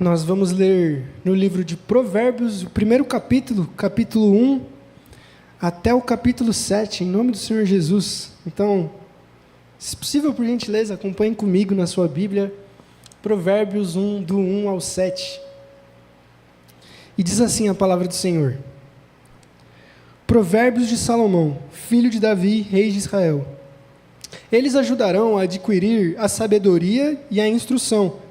Nós vamos ler no livro de Provérbios, o primeiro capítulo, capítulo 1, até o capítulo 7, em nome do Senhor Jesus. Então, se possível, por gentileza, acompanhem comigo na sua Bíblia, Provérbios 1, do 1 ao 7. E diz assim a palavra do Senhor: Provérbios de Salomão, filho de Davi, rei de Israel. Eles ajudarão a adquirir a sabedoria e a instrução,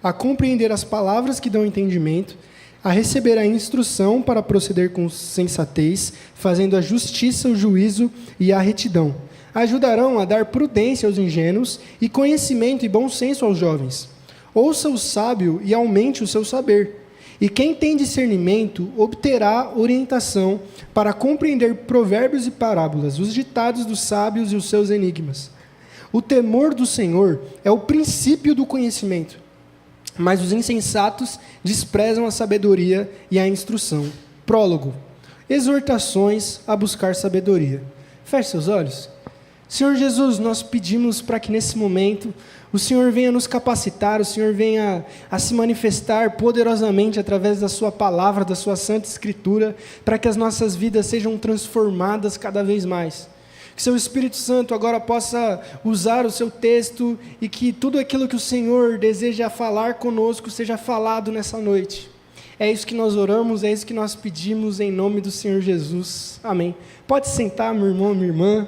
a compreender as palavras que dão entendimento, a receber a instrução para proceder com sensatez, fazendo a justiça, o juízo e a retidão. Ajudarão a dar prudência aos ingênuos e conhecimento e bom senso aos jovens. Ouça o sábio e aumente o seu saber. E quem tem discernimento obterá orientação para compreender provérbios e parábolas, os ditados dos sábios e os seus enigmas. O temor do Senhor é o princípio do conhecimento, mas os insensatos desprezam a sabedoria e a instrução. Prólogo. Exortações a buscar sabedoria. Feche seus olhos. Senhor Jesus, nós pedimos para que nesse momento o Senhor venha nos capacitar, o Senhor venha a se manifestar poderosamente através da sua palavra, da sua santa escritura, para que as nossas vidas sejam transformadas cada vez mais. Que seu Espírito Santo agora possa usar o seu texto e que tudo aquilo que o Senhor deseja falar conosco seja falado nessa noite. É isso que nós oramos, é isso que nós pedimos em nome do Senhor Jesus. Amém. Pode sentar, meu irmão, minha irmã.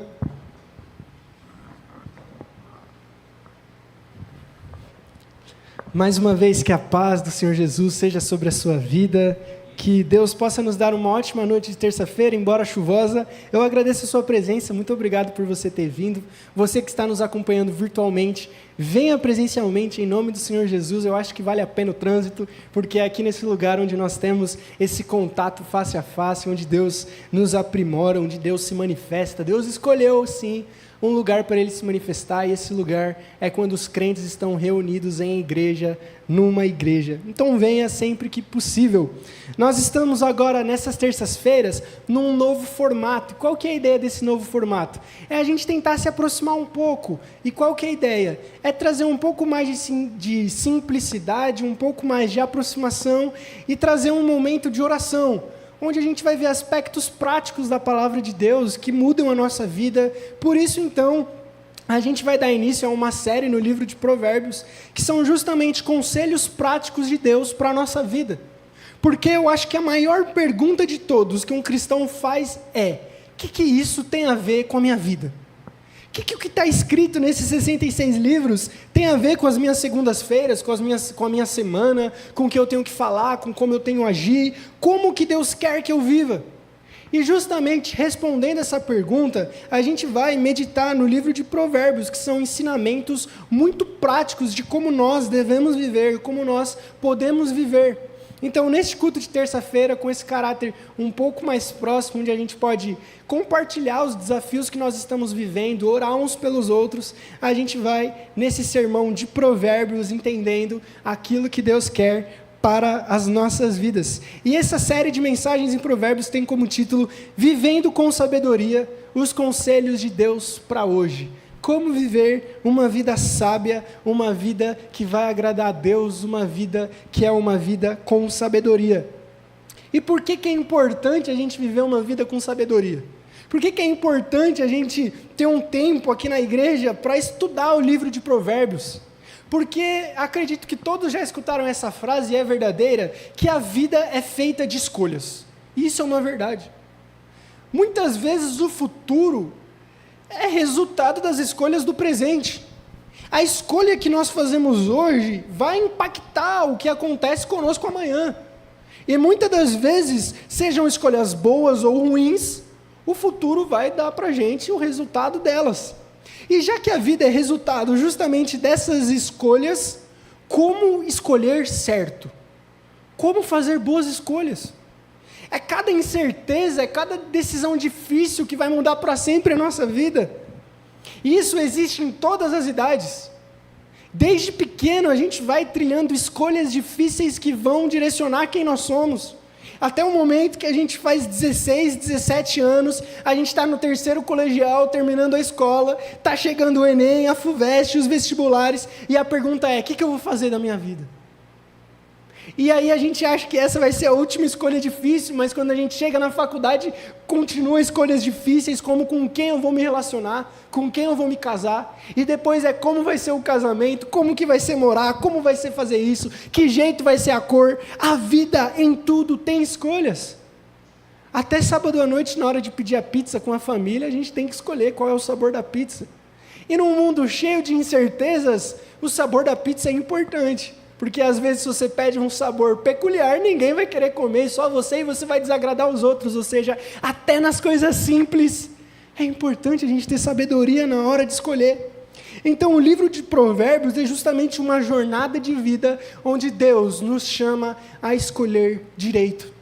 Mais uma vez, que a paz do Senhor Jesus seja sobre a sua vida, que Deus possa nos dar uma ótima noite de terça-feira, embora chuvosa. Eu agradeço a sua presença, muito obrigado por você ter vindo. Você que está nos acompanhando virtualmente, venha presencialmente em nome do Senhor Jesus. Eu acho que vale a pena o trânsito, porque é aqui nesse lugar onde nós temos esse contato face a face, onde Deus nos aprimora, onde Deus se manifesta. Deus escolheu, sim, um lugar para Ele se manifestar, e esse lugar é quando os crentes estão reunidos em igreja, numa igreja. Então venha sempre que possível. Nós estamos agora, nessas terças-feiras, num novo formato. Qual que é a ideia desse novo formato? É a gente tentar se aproximar um pouco. E qual que é a ideia? É trazer um pouco mais de simplicidade, um pouco mais de aproximação e trazer um momento de oração, onde a gente vai ver aspectos práticos da palavra de Deus que mudam a nossa vida. Por isso, então, a gente vai dar início a uma série no livro de Provérbios, que são justamente conselhos práticos de Deus para a nossa vida. Porque eu acho que a maior pergunta de todos que um cristão faz é: o que isso tem a ver com a minha vida? O que está escrito nesses 66 livros tem a ver com as minhas segundas-feiras, com a minha semana, com o que eu tenho que falar, com como eu tenho que agir, como que Deus quer que eu viva? E justamente respondendo essa pergunta, a gente vai meditar no livro de Provérbios, que são ensinamentos muito práticos de como nós devemos viver, como nós podemos viver. Então, neste culto de terça-feira, com esse caráter um pouco mais próximo, onde a gente pode compartilhar os desafios que nós estamos vivendo, orar uns pelos outros, a gente vai, nesse sermão de Provérbios, entendendo aquilo que Deus quer para as nossas vidas. E essa série de mensagens em Provérbios tem como título Vivendo com Sabedoria, os conselhos de Deus para hoje. Como viver uma vida sábia, uma vida que vai agradar a Deus, uma vida que é uma vida com sabedoria. E por que é importante a gente viver uma vida com sabedoria? Por que é importante a gente ter um tempo aqui na igreja para estudar o livro de Provérbios? Porque acredito que todos já escutaram essa frase, e é verdadeira, que a vida é feita de escolhas. Isso é uma verdade. Muitas vezes o futuro é resultado das escolhas do presente. A escolha que nós fazemos hoje vai impactar o que acontece conosco amanhã. E muitas das vezes, sejam escolhas boas ou ruins, o futuro vai dar para a gente o resultado delas. E já que a vida é resultado justamente dessas escolhas, como escolher certo? Como fazer boas escolhas? É cada incerteza, é cada decisão difícil que vai mudar para sempre a nossa vida. E isso existe em todas as idades. Desde pequeno a gente vai trilhando escolhas difíceis que vão direcionar quem nós somos. Até o momento que a gente faz 16, 17 anos, a gente está no terceiro colegial, terminando a escola, está chegando o Enem, a FUVEST, os vestibulares, e a pergunta é: o que eu vou fazer da minha vida? E aí a gente acha que essa vai ser a última escolha difícil, mas quando a gente chega na faculdade, continua escolhas difíceis, como com quem eu vou me relacionar, com quem eu vou me casar, e depois é como vai ser o casamento, como que vai ser morar, como vai ser fazer isso, que jeito vai ser a cor. A vida em tudo tem escolhas. Até sábado à noite, na hora de pedir a pizza com a família, a gente tem que escolher qual é o sabor da pizza. E num mundo cheio de incertezas, o sabor da pizza é importante. Porque às vezes se você pede um sabor peculiar, ninguém vai querer comer, só você, e você vai desagradar os outros. Ou seja, até nas coisas simples, é importante a gente ter sabedoria na hora de escolher. Então o livro de Provérbios é justamente uma jornada de vida, onde Deus nos chama a escolher direito,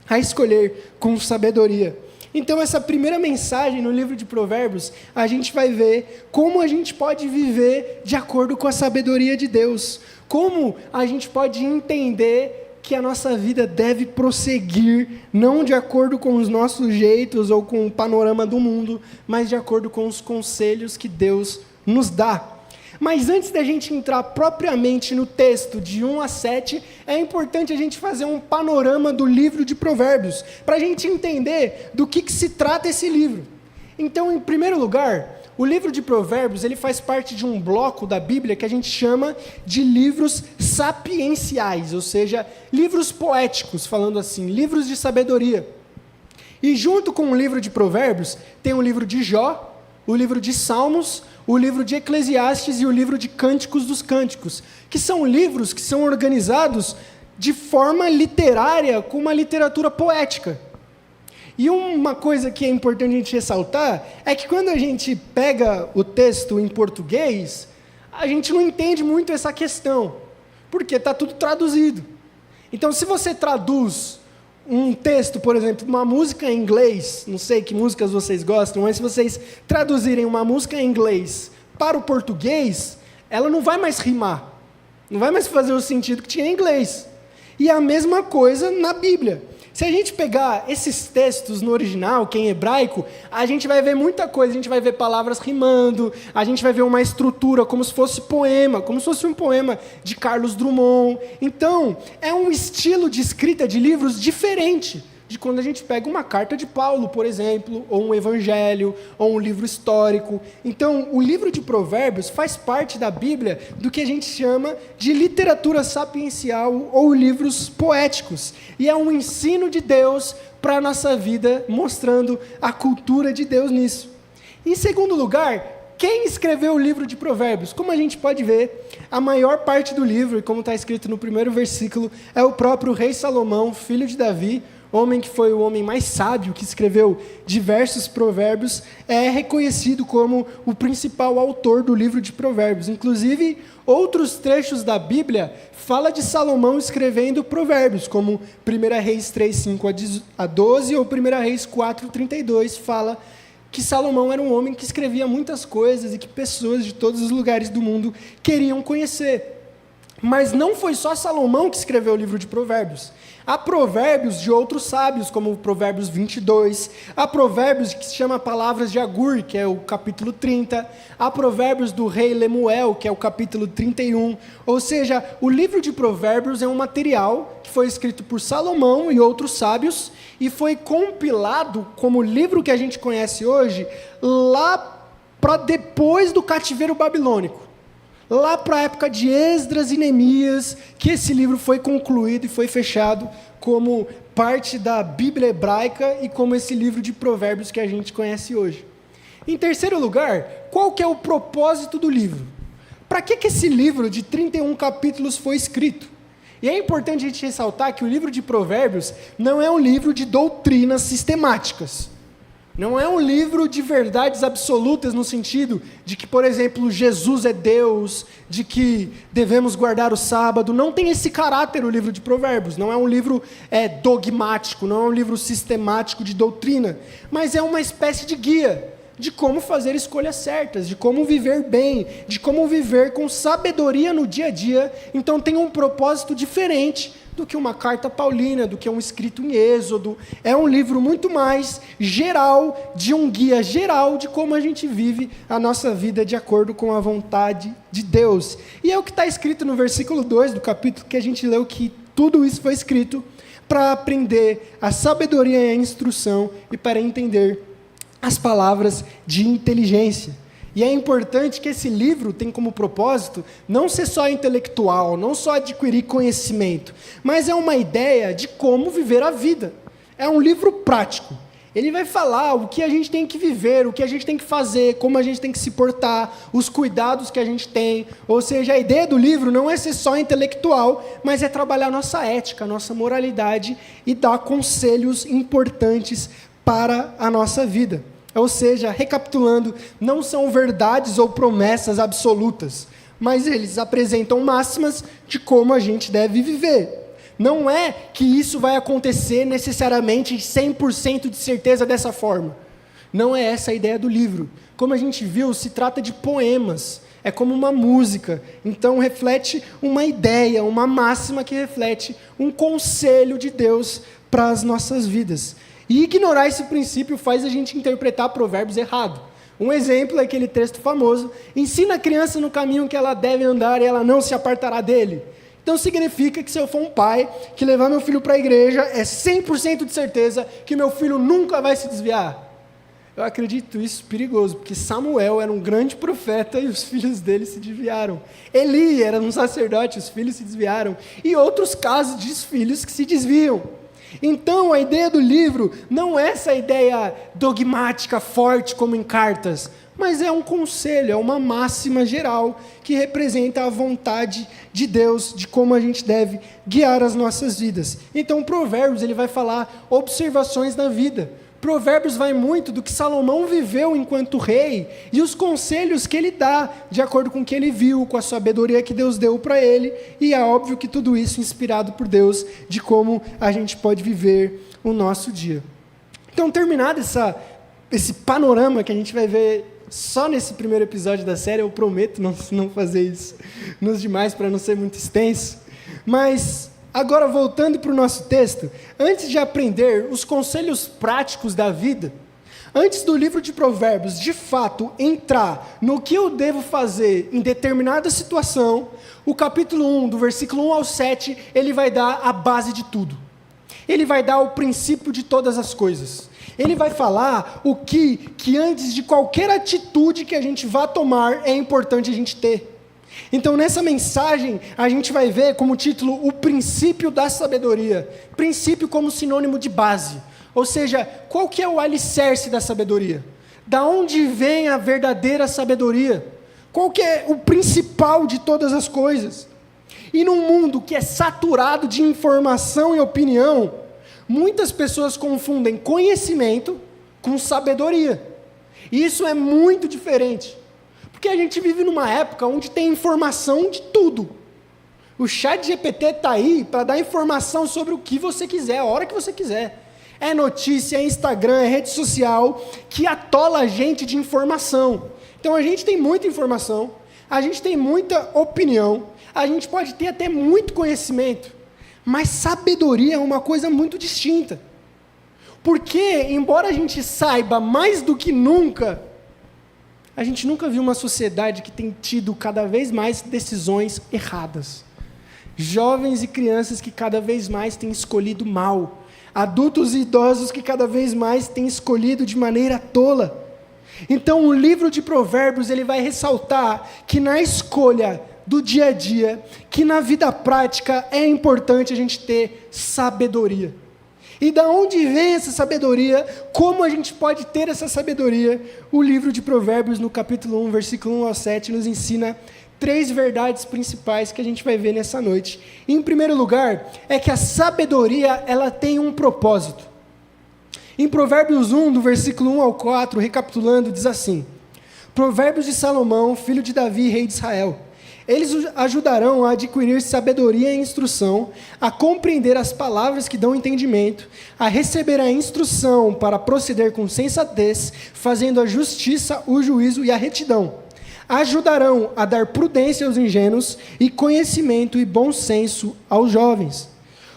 a escolher com sabedoria. Então essa primeira mensagem no livro de Provérbios, a gente vai ver como a gente pode viver de acordo com a sabedoria de Deus. Como a gente pode entender que a nossa vida deve prosseguir, não de acordo com os nossos jeitos ou com o panorama do mundo, mas de acordo com os conselhos que Deus nos dá. Mas antes da gente entrar propriamente no texto de 1 a 7, é importante a gente fazer um panorama do livro de Provérbios, para a gente entender do que se trata esse livro. Então, em primeiro lugar, o livro de Provérbios, ele faz parte de um bloco da Bíblia que a gente chama de livros sapienciais, ou seja, livros poéticos, falando assim, livros de sabedoria. E junto com o livro de Provérbios, tem o livro de Jó, o livro de Salmos, o livro de Eclesiastes e o livro de Cânticos dos Cânticos, que são livros que são organizados de forma literária, com uma literatura poética. E uma coisa que é importante a gente ressaltar é que quando a gente pega o texto em português, a gente não entende muito essa questão, porque está tudo traduzido. Então, se você traduz um texto, por exemplo, uma música em inglês, não sei que músicas vocês gostam, mas se vocês traduzirem uma música em inglês para o português, ela não vai mais rimar, não vai mais fazer o sentido que tinha em inglês. E a mesma coisa na Bíblia. Se a gente pegar esses textos no original, que é em hebraico, a gente vai ver muita coisa, a gente vai ver palavras rimando, a gente vai ver uma estrutura como se fosse poema, como se fosse um poema de Carlos Drummond. Então, é um estilo de escrita de livros diferente de quando a gente pega uma carta de Paulo, por exemplo, ou um evangelho, ou um livro histórico. Então, o livro de Provérbios faz parte da Bíblia do que a gente chama de literatura sapiencial ou livros poéticos. E é um ensino de Deus para a nossa vida, mostrando a cultura de Deus nisso. Em segundo lugar, quem escreveu o livro de Provérbios? Como a gente pode ver, a maior parte do livro, e como está escrito no primeiro versículo, é o próprio rei Salomão, filho de Davi, homem que foi o homem mais sábio, que escreveu diversos provérbios, é reconhecido como o principal autor do livro de Provérbios. Inclusive, outros trechos da Bíblia falam de Salomão escrevendo provérbios, como 1 Reis 3, 5 a 12, ou 1 Reis 4, 32, fala que Salomão era um homem que escrevia muitas coisas e que pessoas de todos os lugares do mundo queriam conhecer. Mas não foi só Salomão que escreveu o livro de Provérbios. Há provérbios de outros sábios, como o Provérbios 22. Há provérbios que se chama Palavras de Agur, que é o capítulo 30. Há provérbios do rei Lemuel, que é o capítulo 31. Ou seja, o livro de Provérbios é um material que foi escrito por Salomão e outros sábios e foi compilado como o livro que a gente conhece hoje, lá para depois do cativeiro babilônico. Lá para a época de Esdras e Neemias, que esse livro foi concluído e foi fechado como parte da Bíblia hebraica e como esse livro de provérbios que a gente conhece hoje. Em terceiro lugar, qual que é o propósito do livro? Para que esse livro de 31 capítulos foi escrito? E é importante a gente ressaltar que o livro de Provérbios não é um livro de doutrinas sistemáticas. Não é um livro de verdades absolutas no sentido de que, por exemplo, Jesus é Deus, de que devemos guardar o sábado. Não tem esse caráter o livro de Provérbios. Não é um livro dogmático, não é um livro sistemático de doutrina, mas é uma espécie de guia de como fazer escolhas certas, de como viver bem, de como viver com sabedoria no dia a dia. Então tem um propósito diferente do que uma carta paulina, do que um escrito em Êxodo. É um livro muito mais geral, de um guia geral de como a gente vive a nossa vida de acordo com a vontade de Deus. E é o que está escrito no versículo 2 do capítulo que a gente leu, que tudo isso foi escrito para aprender a sabedoria e a instrução e para entender as palavras de inteligência. E é importante que esse livro tem como propósito não ser só intelectual, não só adquirir conhecimento, mas é uma ideia de como viver a vida. É um livro prático. Ele vai falar o que a gente tem que viver, o que a gente tem que fazer, como a gente tem que se portar, os cuidados que a gente tem. Ou seja, a ideia do livro não é ser só intelectual, mas é trabalhar nossa ética, nossa moralidade e dar conselhos importantes para a nossa vida. Ou seja, recapitulando, não são verdades ou promessas absolutas, mas eles apresentam máximas de como a gente deve viver. Não é que isso vai acontecer necessariamente 100% de certeza dessa forma. Não é essa a ideia do livro. Como a gente viu, se trata de poemas. É como uma música. Então reflete uma ideia, uma máxima que reflete um conselho de Deus para as nossas vidas. E ignorar esse princípio faz a gente interpretar provérbios errado. Um exemplo é aquele texto famoso: ensina a criança no caminho que ela deve andar e ela não se apartará dele. Então significa que se eu for um pai que levar meu filho para a igreja, é 100% de certeza que meu filho nunca vai se desviar. Eu acredito isso perigoso, porque Samuel era um grande profeta e os filhos dele se desviaram. Eli era um sacerdote, os filhos se desviaram. E outros casos de filhos que se desviam. Então a ideia do livro não é essa ideia dogmática forte como em cartas, mas é um conselho, é uma máxima geral que representa a vontade de Deus, de como a gente deve guiar as nossas vidas. Então, Provérbios, ele vai falar observações da vida. Provérbios vai muito do que Salomão viveu enquanto rei e os conselhos que ele dá, de acordo com o que ele viu, com a sabedoria que Deus deu para ele, e é óbvio que tudo isso inspirado por Deus, de como a gente pode viver o nosso dia. Então, terminado esse panorama que a gente vai ver só nesse primeiro episódio da série, eu prometo não fazer isso nos demais para não ser muito extenso, mas agora voltando para o nosso texto, antes de aprender os conselhos práticos da vida, antes do livro de Provérbios de fato entrar no que eu devo fazer em determinada situação, o capítulo 1, do versículo 1 ao 7, ele vai dar a base de tudo. Ele vai dar o princípio de todas as coisas. Ele vai falar o que antes de qualquer atitude que a gente vá tomar, é importante a gente ter. Então, nessa mensagem, a gente vai ver como título o princípio da sabedoria. Princípio como sinônimo de base. Ou seja, qual que é o alicerce da sabedoria? Da onde vem a verdadeira sabedoria? Qual que é o principal de todas as coisas? E num mundo que é saturado de informação e opinião, muitas pessoas confundem conhecimento com sabedoria. E isso é muito diferente. Porque a gente vive numa época onde tem informação de tudo. O ChatGPT está aí para dar informação sobre o que você quiser, a hora que você quiser. É notícia, é Instagram, é rede social, que atola a gente de informação. Então a gente tem muita informação, a gente tem muita opinião, a gente pode ter até muito conhecimento, mas sabedoria é uma coisa muito distinta. Porque, embora a gente saiba mais do que nunca, a gente nunca viu uma sociedade que tem tido cada vez mais decisões erradas. Jovens e crianças que cada vez mais têm escolhido mal. Adultos e idosos que cada vez mais têm escolhido de maneira tola. Então, o livro de Provérbios, ele vai ressaltar que na escolha do dia a dia, que na vida prática é importante a gente ter sabedoria. E da onde vem essa sabedoria? Como a gente pode ter essa sabedoria? O livro de Provérbios, no capítulo 1, versículo 1 ao 7, nos ensina 3 verdades principais que a gente vai ver nessa noite. Em primeiro lugar, é que a sabedoria, ela tem um propósito. Em Provérbios 1, do versículo 1 ao 4, recapitulando, diz assim: Provérbios de Salomão, filho de Davi, rei de Israel. Eles ajudarão a adquirir sabedoria e instrução, a compreender as palavras que dão entendimento, a receber a instrução para proceder com sensatez, fazendo a justiça, o juízo e a retidão. Ajudarão a dar prudência aos ingênuos e conhecimento e bom senso aos jovens.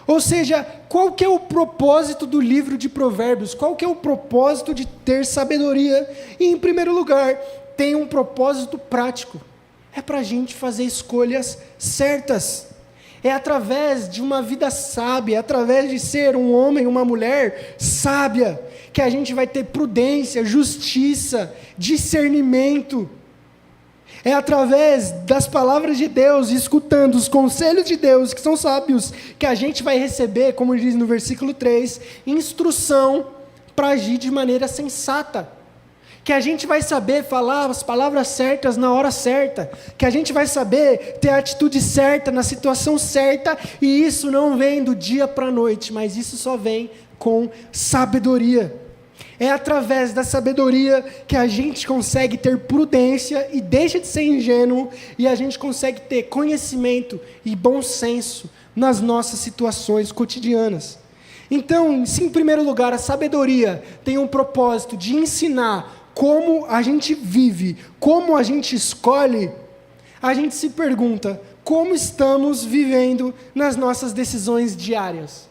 Ou seja, qual que é o propósito do livro de Provérbios? Qual que é o propósito de ter sabedoria? E, em primeiro lugar, tem um propósito prático. É para a gente fazer escolhas certas. É através de uma vida sábia, é através de ser um homem, uma mulher sábia, que a gente vai ter prudência, justiça, discernimento. É através das palavras de Deus, escutando os conselhos de Deus, que são sábios, que a gente vai receber, como diz no versículo 3, instrução para agir de maneira sensata. Que a gente vai saber falar as palavras certas na hora certa, que a gente vai saber ter a atitude certa na situação certa, e isso não vem do dia para a noite, mas isso só vem com sabedoria. É através da sabedoria que a gente consegue ter prudência e deixa de ser ingênuo, e a gente consegue ter conhecimento e bom senso nas nossas situações cotidianas. Então, se em primeiro lugar a sabedoria tem um propósito de ensinar como a gente vive, como a gente escolhe, a gente se pergunta, como estamos vivendo nas nossas decisões diárias?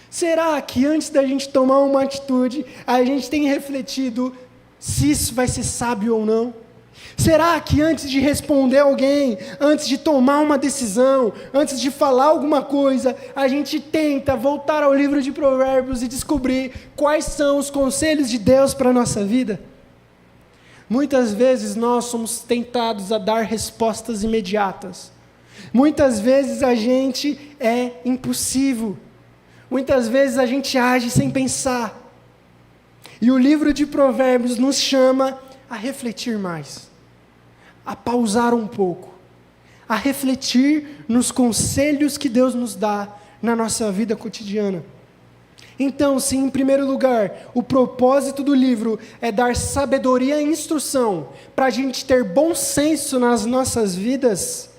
Será que antes da gente tomar uma atitude, a gente tem refletido se isso vai ser sábio ou não? Será que antes de responder alguém, antes de tomar uma decisão, antes de falar alguma coisa, a gente tenta voltar ao livro de Provérbios e descobrir quais são os conselhos de Deus para a nossa vida? Muitas vezes nós somos tentados a dar respostas imediatas. Muitas vezes a gente é impulsivo. Muitas vezes a gente age sem pensar. E o livro de Provérbios nos chama a refletir mais, a pausar um pouco, a refletir nos conselhos que Deus nos dá na nossa vida cotidiana. Então, se em primeiro lugar, o propósito do livro é dar sabedoria e instrução para a gente ter bom senso nas nossas vidas,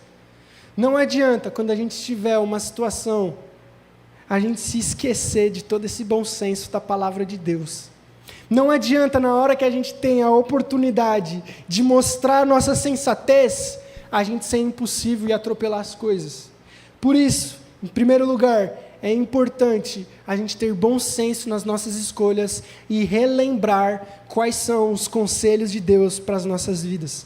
não adianta, quando a gente tiver uma situação, a gente se esquecer de todo esse bom senso da palavra de Deus. Não adianta, na hora que a gente tem a oportunidade de mostrar nossa sensatez, a gente ser impulsivo e atropelar as coisas. Por isso, em primeiro lugar, é importante a gente ter bom senso nas nossas escolhas e relembrar quais são os conselhos de Deus para as nossas vidas.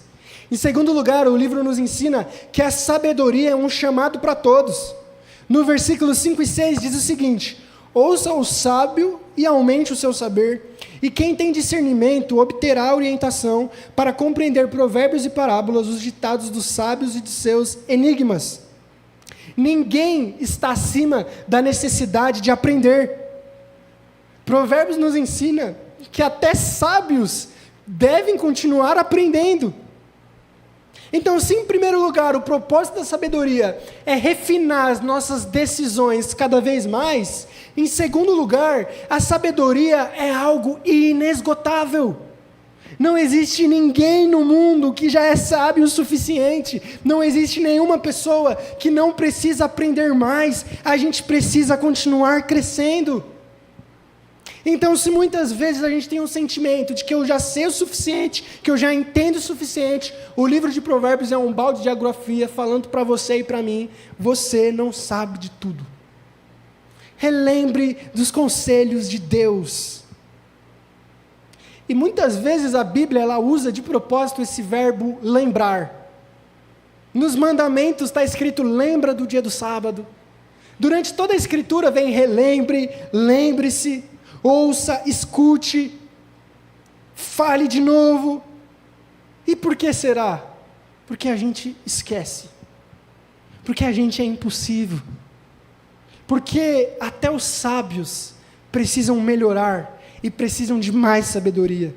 Em segundo lugar, o livro nos ensina que a sabedoria é um chamado para todos. No versículo 5 e 6 diz o seguinte: ouça o sábio e aumente o seu saber, e quem tem discernimento obterá orientação para compreender provérbios e parábolas, os ditados dos sábios e de seus enigmas. Ninguém está acima da necessidade de aprender. Provérbios nos ensina que até sábios devem continuar aprendendo. Então, se em primeiro lugar o propósito da sabedoria é refinar as nossas decisões cada vez mais, em segundo lugar, a sabedoria é algo inesgotável. Não existe ninguém no mundo que já é sábio o suficiente. Não existe nenhuma pessoa que não precisa aprender mais. A gente precisa continuar crescendo. Então, se muitas vezes a gente tem um sentimento de que eu já sei o suficiente, que eu já entendo o suficiente, o livro de Provérbios é um balde de água fria falando para você e para mim, você não sabe de tudo. Relembre dos conselhos de Deus. E muitas vezes a Bíblia ela usa de propósito esse verbo lembrar. Nos mandamentos está escrito lembra do dia do sábado. Durante toda a escritura vem relembre, lembre-se, ouça, escute, fale de novo. E por que será? Porque a gente esquece. Porque a gente é impulsivo. Porque até os sábios precisam melhorar e precisam de mais sabedoria.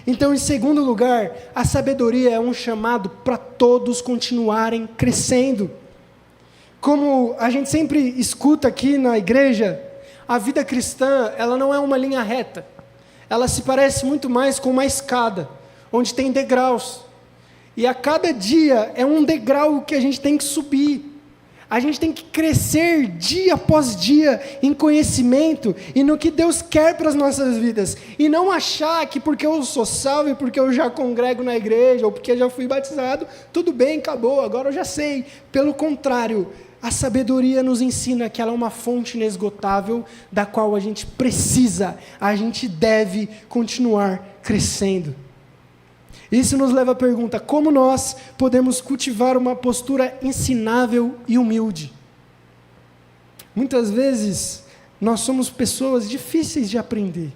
Então, em segundo lugar, a sabedoria é um chamado para todos continuarem crescendo. Como a gente sempre escuta aqui na igreja, a vida cristã, ela não é uma linha reta. Ela se parece muito mais com uma escada, onde tem degraus. E a cada dia é um degrau que a gente tem que subir. A gente tem que crescer dia após dia em conhecimento e no que Deus quer para as nossas vidas. E não achar que porque eu sou salvo e porque eu já congrego na igreja ou porque eu já fui batizado, tudo bem, acabou, agora eu já sei. Pelo contrário, a sabedoria nos ensina que ela é uma fonte inesgotável da qual a gente deve continuar crescendo. Isso nos leva à pergunta: como nós podemos cultivar uma postura ensinável e humilde? Muitas vezes, nós somos pessoas difíceis de aprender.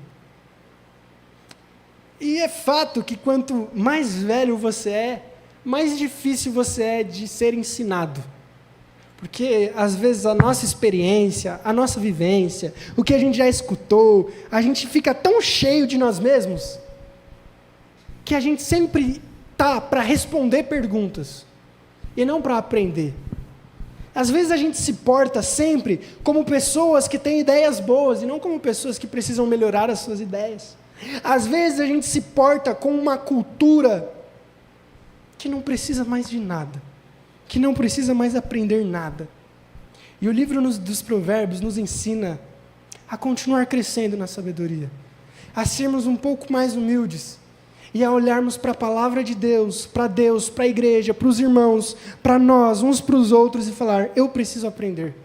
E é fato que quanto mais velho você é, mais difícil você é de ser ensinado. Porque, às vezes, a nossa experiência, a nossa vivência, o que a gente já escutou, a gente fica tão cheio de nós mesmos, que a gente sempre está para responder perguntas, e não para aprender. Às vezes a gente se porta sempre como pessoas que têm ideias boas, e não como pessoas que precisam melhorar as suas ideias. Às vezes a gente se porta com uma cultura que não precisa mais de nada, que não precisa mais aprender nada. E o livro dos Provérbios nos ensina a continuar crescendo na sabedoria, a sermos um pouco mais humildes, e a olharmos para a palavra de Deus, para a igreja, para os irmãos, para nós, uns para os outros, e falar: eu preciso aprender.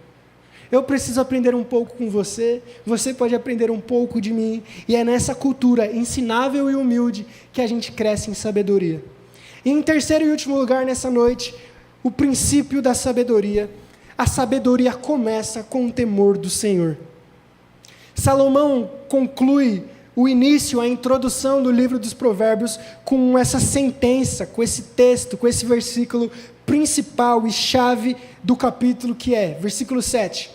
Eu preciso aprender um pouco com você, você pode aprender um pouco de mim, e é nessa cultura ensinável e humilde que a gente cresce em sabedoria. E em terceiro e último lugar nessa noite, o princípio da sabedoria. A sabedoria começa com o temor do Senhor. Salomão conclui o início, a introdução do livro dos Provérbios com essa sentença, com esse texto, com esse versículo principal e chave do capítulo, que é, versículo 7.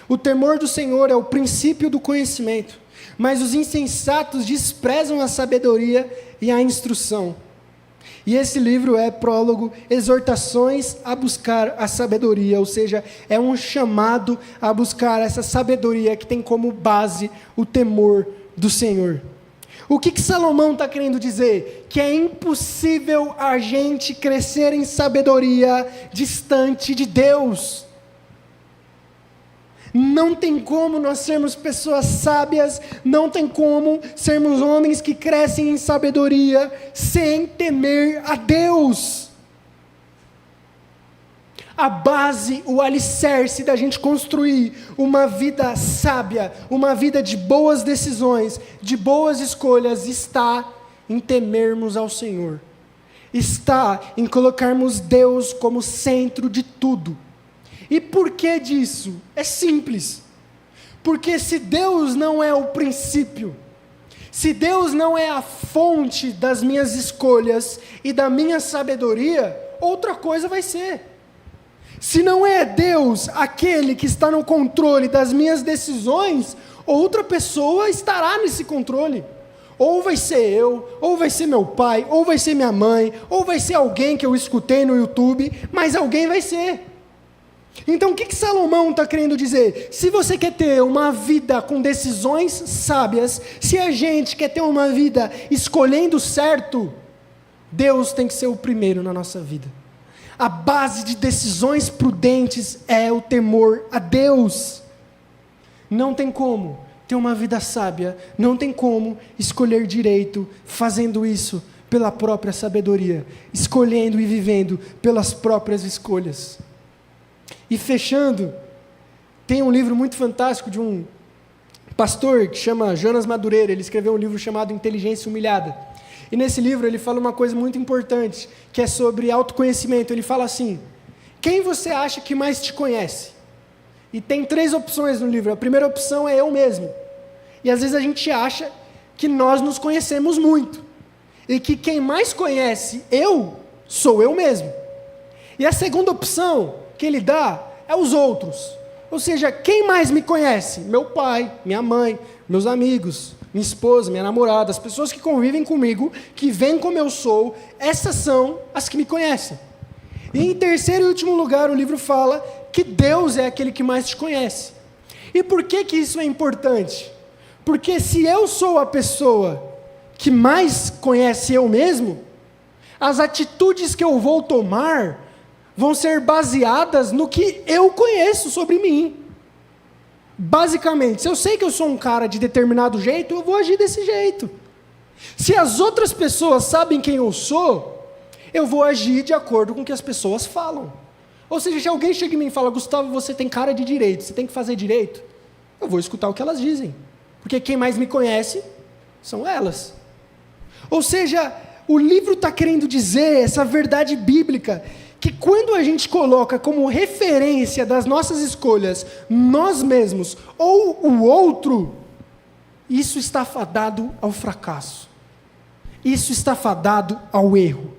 O temor do Senhor é o princípio do conhecimento, mas os insensatos desprezam a sabedoria e a instrução. E esse livro é prólogo, exortações a buscar a sabedoria, ou seja, é um chamado a buscar essa sabedoria que tem como base o temor do Senhor. O que Salomão está querendo dizer? Que é impossível a gente crescer em sabedoria distante de Deus. Não tem como nós sermos pessoas sábias, não tem como sermos homens que crescem em sabedoria sem temer a Deus. A base, o alicerce da gente construir uma vida sábia, uma vida de boas decisões, de boas escolhas, está em temermos ao Senhor. Está em colocarmos Deus como centro de tudo. E por que disso? É simples. Porque se Deus não é o princípio, se Deus não é a fonte das minhas escolhas e da minha sabedoria, outra coisa vai ser. Se não é Deus aquele que está no controle das minhas decisões, outra pessoa estará nesse controle. Ou vai ser eu, ou vai ser meu pai, ou vai ser minha mãe, ou vai ser alguém que eu escutei no YouTube, mas alguém vai ser. Então o que Salomão está querendo dizer? Se você quer ter uma vida com decisões sábias, se a gente quer ter uma vida escolhendo certo, Deus tem que ser o primeiro na nossa vida. A base de decisões prudentes é o temor a Deus. Não tem como ter uma vida sábia, não tem como escolher direito fazendo isso pela própria sabedoria, escolhendo e vivendo pelas próprias escolhas. E fechando, tem um livro muito fantástico de um pastor que chama Jonas Madureira. Ele escreveu um livro chamado Inteligência Humilhada. E nesse livro ele fala uma coisa muito importante, que é sobre autoconhecimento. Ele fala assim: quem você acha que mais te conhece? E tem 3 opções no livro. A primeira opção é eu mesmo. E às vezes a gente acha que nós nos conhecemos muito, e que quem mais conhece eu, sou eu mesmo. E a segunda opção que ele dá é os outros. Ou seja, quem mais me conhece? Meu pai, minha mãe, meus amigos, minha esposa, minha namorada, as pessoas que convivem comigo, que veem como eu sou, essas são as que me conhecem. E em terceiro e último lugar, o livro fala que Deus é aquele que mais te conhece. E por que isso é importante? Porque se eu sou a pessoa que mais conhece eu mesmo, as atitudes que eu vou tomar vão ser baseadas no que eu conheço sobre mim. Basicamente, se eu sei que eu sou um cara de determinado jeito, eu vou agir desse jeito. Se as outras pessoas sabem quem eu sou, eu vou agir de acordo com o que as pessoas falam. Ou seja, se alguém chega em mim e fala: Gustavo, você tem cara de direito, você tem que fazer direito, eu vou escutar o que elas dizem. Porque quem mais me conhece são elas. Ou seja, o livro está querendo dizer, essa verdade bíblica, que quando a gente coloca como referência das nossas escolhas nós mesmos ou o outro, isso está fadado ao fracasso. Isso está fadado ao erro.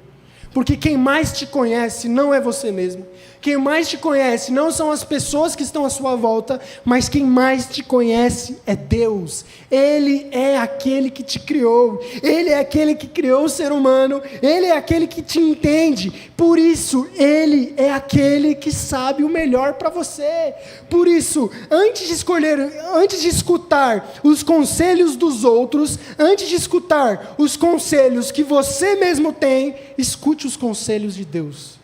Porque quem mais te conhece não é você mesmo. Quem mais te conhece não são as pessoas que estão à sua volta, mas quem mais te conhece é Deus. Ele é aquele que te criou. Ele é aquele que criou o ser humano. Ele é aquele que te entende. Por isso, Ele é aquele que sabe o melhor para você. Por isso, antes de escutar os conselhos dos outros, antes de escutar os conselhos que você mesmo tem, escute os conselhos de Deus.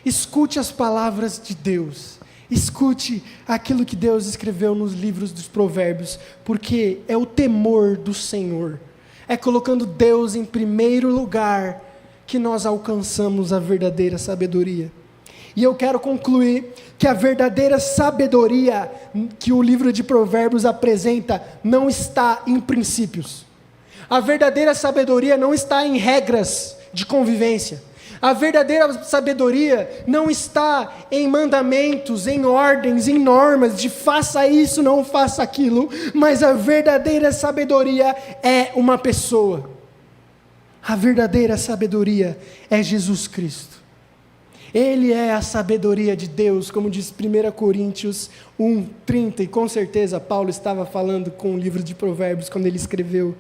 Escute as palavras de Deus. Escute aquilo que Deus escreveu nos livros dos provérbios, porque é o temor do Senhor. É colocando Deus em primeiro lugar que nós alcançamos a verdadeira sabedoria. E eu quero concluir que a verdadeira sabedoria que o livro de Provérbios apresenta não está em princípios. A verdadeira sabedoria não está em regras de convivência. A verdadeira sabedoria não está em mandamentos, em ordens, em normas, de faça isso, não faça aquilo, mas a verdadeira sabedoria é uma pessoa. A verdadeira sabedoria é Jesus Cristo. Ele é a sabedoria de Deus, como diz 1 Coríntios 1:30, e com certeza Paulo estava falando com o livro de Provérbios quando ele escreveu.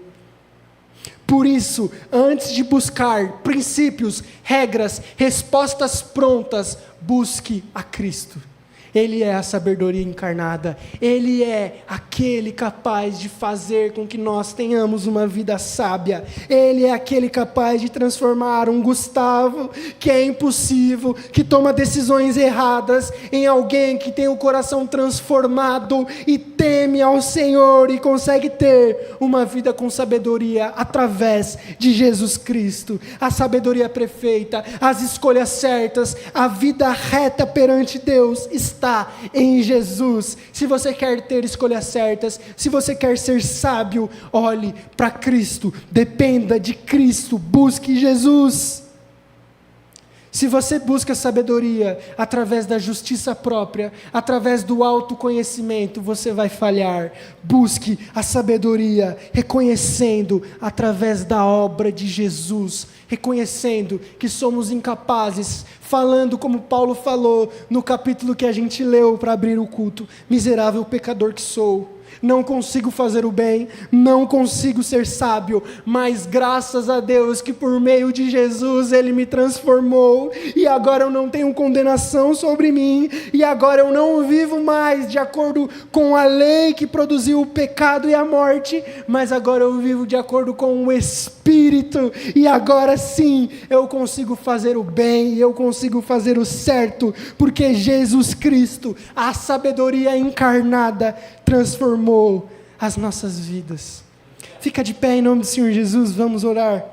Por isso, antes de buscar princípios, regras, respostas prontas, busque a Cristo. Ele é a sabedoria encarnada. Ele é aquele capaz de fazer com que nós tenhamos uma vida sábia. Ele é aquele capaz de transformar um Gustavo, que é impossível, que toma decisões erradas, em alguém que tem o coração transformado e teme ao Senhor e consegue ter uma vida com sabedoria através de Jesus Cristo. A sabedoria perfeita, as escolhas certas, a vida reta perante Deus está em Jesus. Se você quer ter escolhas certas, se você quer ser sábio, olhe para Cristo, dependa de Cristo, busque Jesus. Se você busca sabedoria através da justiça própria, através do autoconhecimento, você vai falhar. Busque a sabedoria reconhecendo através da obra de Jesus, reconhecendo que somos incapazes, falando como Paulo falou no capítulo que a gente leu para abrir o culto: miserável pecador que sou. Não consigo fazer o bem, não consigo ser sábio, mas graças a Deus que por meio de Jesus Ele me transformou, e agora eu não tenho condenação sobre mim, e agora eu não vivo mais de acordo com a lei que produziu o pecado e a morte, mas agora eu vivo de acordo com o Espírito, e agora sim eu consigo fazer o bem, eu consigo fazer o certo, porque Jesus Cristo, a sabedoria encarnada, transformou as nossas vidas. Fica de pé em nome do Senhor Jesus, vamos orar.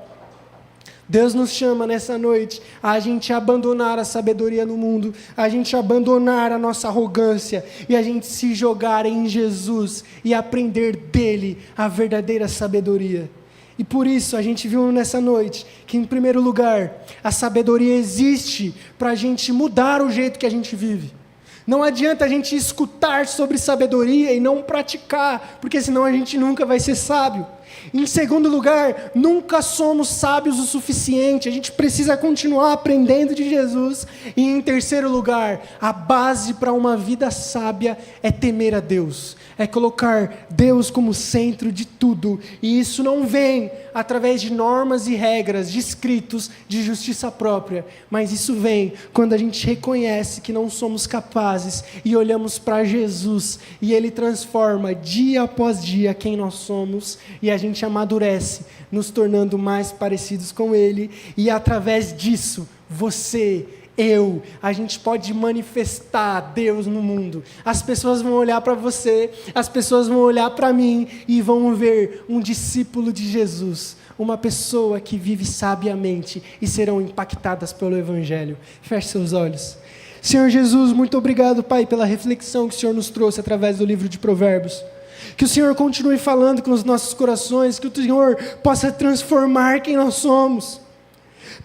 Deus nos chama nessa noite a gente abandonar a sabedoria no mundo, a gente abandonar a nossa arrogância e a gente se jogar em Jesus e aprender dele a verdadeira sabedoria. E por isso a gente viu nessa noite que, em primeiro lugar, a sabedoria existe para a gente mudar o jeito que a gente vive. Não adianta a gente escutar sobre sabedoria e não praticar, porque senão a gente nunca vai ser sábio. Em segundo lugar, nunca somos sábios o suficiente, a gente precisa continuar aprendendo de Jesus. E em terceiro lugar, a base para uma vida sábia é temer a Deus, é colocar Deus como centro de tudo, e isso não vem através de normas e regras, de escritos, de justiça própria, mas isso vem quando a gente reconhece que não somos capazes e olhamos para Jesus, e Ele transforma dia após dia quem nós somos, e a gente amadurece, nos tornando mais parecidos com Ele, e através disso, a gente pode manifestar Deus no mundo. As pessoas vão olhar para você, as pessoas vão olhar para mim e vão ver um discípulo de Jesus, uma pessoa que vive sabiamente, e serão impactadas pelo Evangelho. Feche seus olhos. Senhor Jesus, muito obrigado, Pai, pela reflexão que o Senhor nos trouxe através do livro de Provérbios. Que o Senhor continue falando com os nossos corações, que o Senhor possa transformar quem nós somos.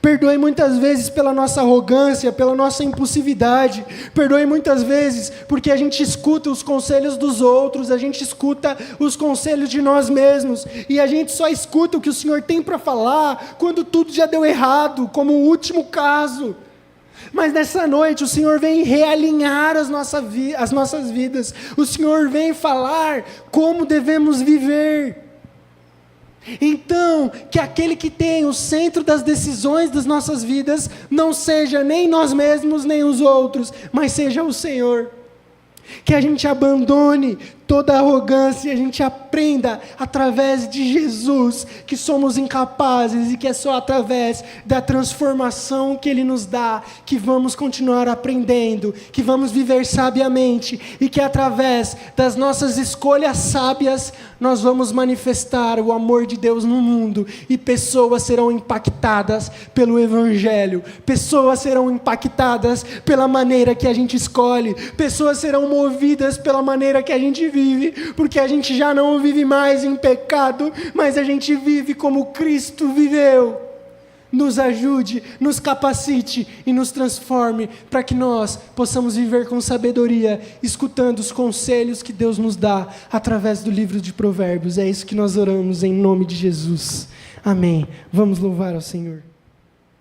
Perdoe muitas vezes pela nossa arrogância, pela nossa impulsividade. Perdoe muitas vezes porque a gente escuta os conselhos dos outros, a gente escuta os conselhos de nós mesmos, e a gente só escuta o que o Senhor tem para falar quando tudo já deu errado, como o último caso. Mas nessa noite o Senhor vem realinhar as nossas vidas. O Senhor vem falar como devemos viver. Então, que aquele que tem o centro das decisões das nossas vidas não seja nem nós mesmos, nem os outros, mas seja o Senhor. Que a gente abandone toda a arrogância e a gente aprenda através de Jesus que somos incapazes e que é só através da transformação que Ele nos dá que vamos continuar aprendendo, que vamos viver sabiamente e que através das nossas escolhas sábias nós vamos manifestar o amor de Deus no mundo e pessoas serão impactadas pelo Evangelho, pessoas serão impactadas pela maneira que a gente escolhe, pessoas serão movidas pela maneira que a gente vive, porque a gente já não vive mais em pecado, mas a gente vive como Cristo viveu. Nos ajude, nos capacite e nos transforme para que nós possamos viver com sabedoria, escutando os conselhos que Deus nos dá através do livro de Provérbios. É isso que nós oramos em nome de Jesus. Amém. Vamos louvar ao Senhor.